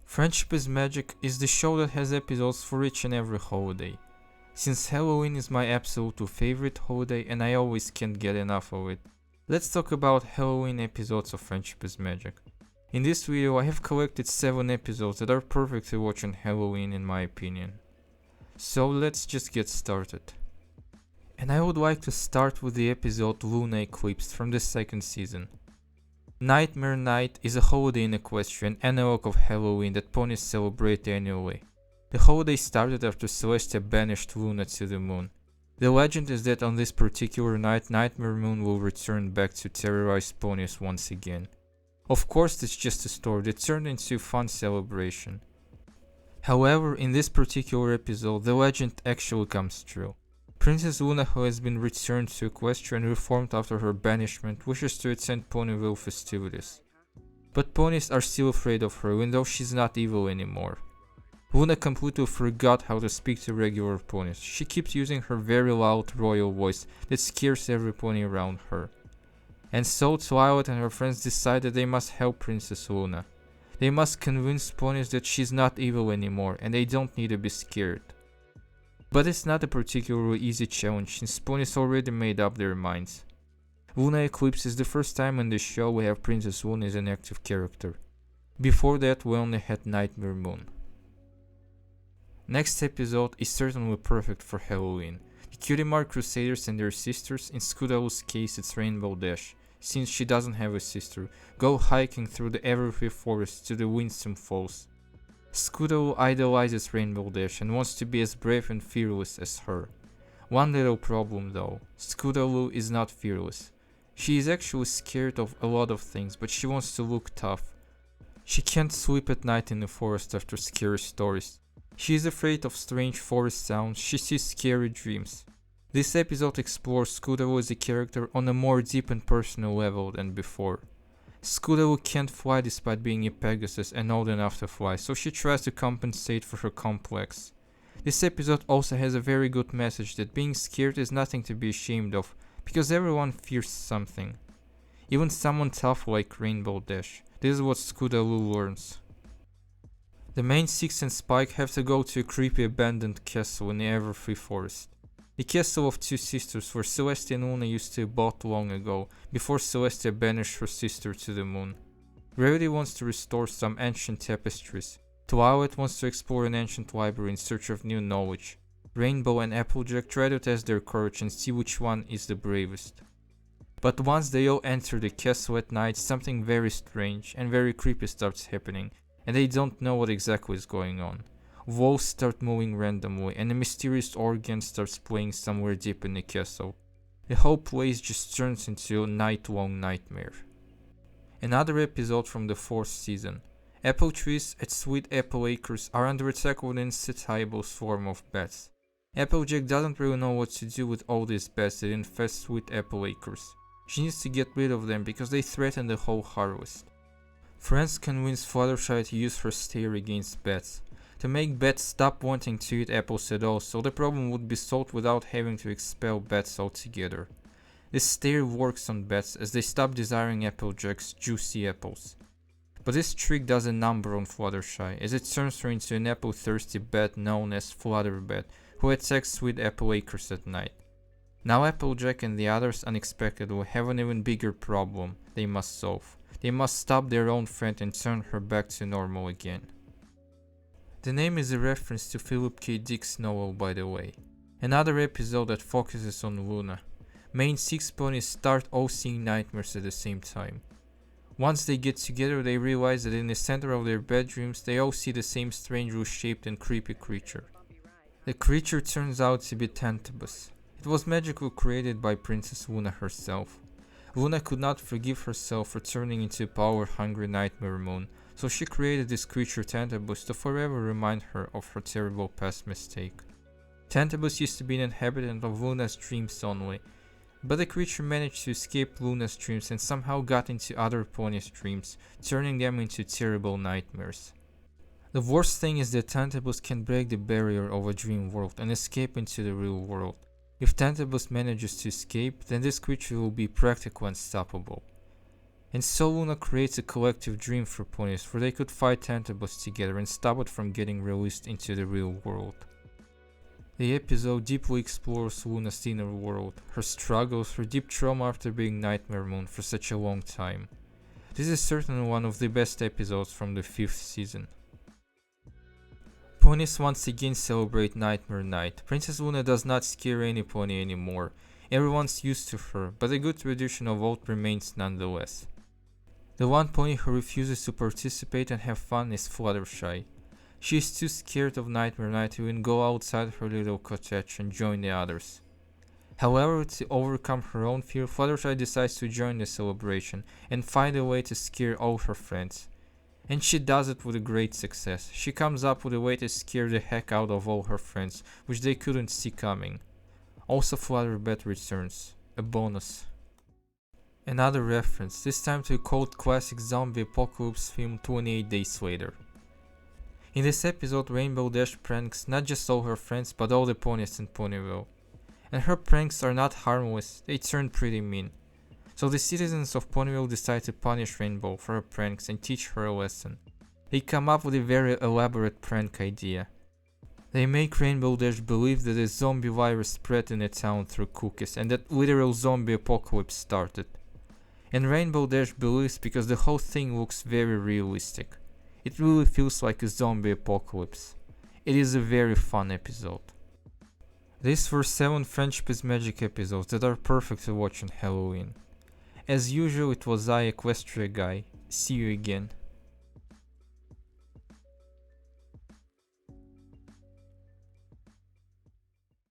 Friendship is Magic is the show that has episodes for each and every holiday. Since Halloween is my absolute favorite holiday and I always can't get enough of it, let's talk about Halloween episodes of Friendship is Magic. In this video I have collected 7 episodes that are perfect to watch on Halloween in my opinion. So let's just get started. And I would like to start with the episode Lunar Eclipse from the 2nd season. Nightmare Night is a holiday in Equestria, analog of Halloween that ponies celebrate annually. The holiday started after Celestia banished Luna to the moon. The legend is that on this particular night, Nightmare Moon will return back to terrorize ponies once again. Of course, it's just a story that turned into a fun celebration. However, in this particular episode, the legend actually comes true. Princess Luna, who has been returned to Equestria and reformed after her banishment, wishes to attend Ponyville festivities. But ponies are still afraid of her, even though she's not evil anymore. Luna completely forgot how to speak to regular ponies. She keeps using her very loud royal voice that scares every pony around her. And so Twilight and her friends decide that they must help Princess Luna. They must convince ponies that she's not evil anymore and they don't need to be scared. But it's not a particularly easy challenge since ponies already made up their minds. Lunar Eclipse is the first time in the show we have Princess Luna as an active character. Before that we only had Nightmare Moon. Next episode is certainly perfect for Halloween. The Cutie Mark Crusaders and their sisters, in Scootaloo's case it's Rainbow Dash, since she doesn't have a sister, go hiking through the Everfree Forest to the Winsome Falls. Scootaloo idolizes Rainbow Dash and wants to be as brave and fearless as her. One little problem though, Scootaloo is not fearless. She is actually scared of a lot of things, but she wants to look tough. She can't sleep at night in the forest after scary stories. She is afraid of strange forest sounds, she sees scary dreams. This episode explores Scootaloo as a character on a more deep and personal level than before. Scootaloo can't fly despite being a Pegasus and old enough to fly, so she tries to compensate for her complex. This episode also has a very good message that being scared is nothing to be ashamed of, because everyone fears something. Even someone tough like Rainbow Dash. This is what Scootaloo learns. The main Six and Spike have to go to a creepy abandoned castle in the Everfree Forest. The castle of two sisters where Celestia and Luna used to abode long ago, before Celestia banished her sister to the moon. Rarity wants to restore some ancient tapestries. Twilight wants to explore an ancient library in search of new knowledge. Rainbow and Applejack try to test their courage and see which one is the bravest. But once they all enter the castle at night, something very strange and very creepy starts happening, and they don't know what exactly is going on. Walls start moving randomly and a mysterious organ starts playing somewhere deep in the castle. The whole place just turns into a night-long nightmare. Another episode from the 4th season. Apple trees at Sweet Apple Acres are under attack of an insatiable swarm of bats. Applejack doesn't really know what to do with all these bats that infest Sweet Apple Acres. She needs to get rid of them because they threaten the whole harvest. Friends convince Fluttershy to use her stare against bats, to make bats stop wanting to eat apples at all, so the problem would be solved without having to expel bats altogether. This stare works on bats as they stop desiring Applejack's juicy apples. But this trick does a number on Fluttershy, as it turns her into an apple-thirsty bat known as Flutterbat, who attacks Sweet Apple Acres at night. Now Applejack and the others unexpectedly have an even bigger problem they must solve. They must stop their own friend and turn her back to normal again. The name is a reference to Philip K. Dick's novel, by the way. Another episode that focuses on Luna. Main 6 ponies start all seeing nightmares at the same time. Once they get together, they realize that in the center of their bedrooms, they all see the same strangely shaped and creepy creature. The creature turns out to be Tantabus. It was magically created by Princess Luna herself. Luna could not forgive herself for turning into a power-hungry Nightmare Moon, so she created this creature Tantabus to forever remind her of her terrible past mistake. Tantabus used to be an inhabitant of Luna's dreams only, but the creature managed to escape Luna's dreams and somehow got into other ponies' dreams, turning them into terrible nightmares. The worst thing is that Tantabus can break the barrier of a dream world and escape into the real world. If Tantabus manages to escape, then this creature will be practically unstoppable. And so Luna creates a collective dream for ponies where they could fight Tantabus together and stop it from getting released into the real world. The episode deeply explores Luna's inner world, her struggles, her deep trauma after being Nightmare Moon for such a long time. This is certainly one of the best episodes from the 5th season. Ponies once again celebrate Nightmare Night. Princess Luna does not scare any pony anymore. Everyone's used to her, but a good tradition of old remains nonetheless. The one pony who refuses to participate and have fun is Fluttershy. She is too scared of Nightmare Night to even go outside her little cottage and join the others. However, to overcome her own fear, Fluttershy decides to join the celebration and find a way to scare all her friends. And she does it with great success. She comes up with a way to scare the heck out of all her friends, which they couldn't see coming. Also, Flutterbet returns, a bonus. Another reference, this time to a cult classic zombie apocalypse film 28 Days Later. In this episode, Rainbow Dash pranks not just all her friends but all the ponies in Ponyville. And her pranks are not harmless, they turn pretty mean. So the citizens of Ponyville decide to punish Rainbow for her pranks and teach her a lesson. They come up with a very elaborate prank idea. They make Rainbow Dash believe that a zombie virus spread in a town through cookies and that literal zombie apocalypse started. And Rainbow Dash believes because the whole thing looks very realistic. It really feels like a zombie apocalypse. It is a very fun episode. These were 7 Friendship is Magic episodes that are perfect to watch on Halloween. As usual, it was I, Equestria Guy. See you again.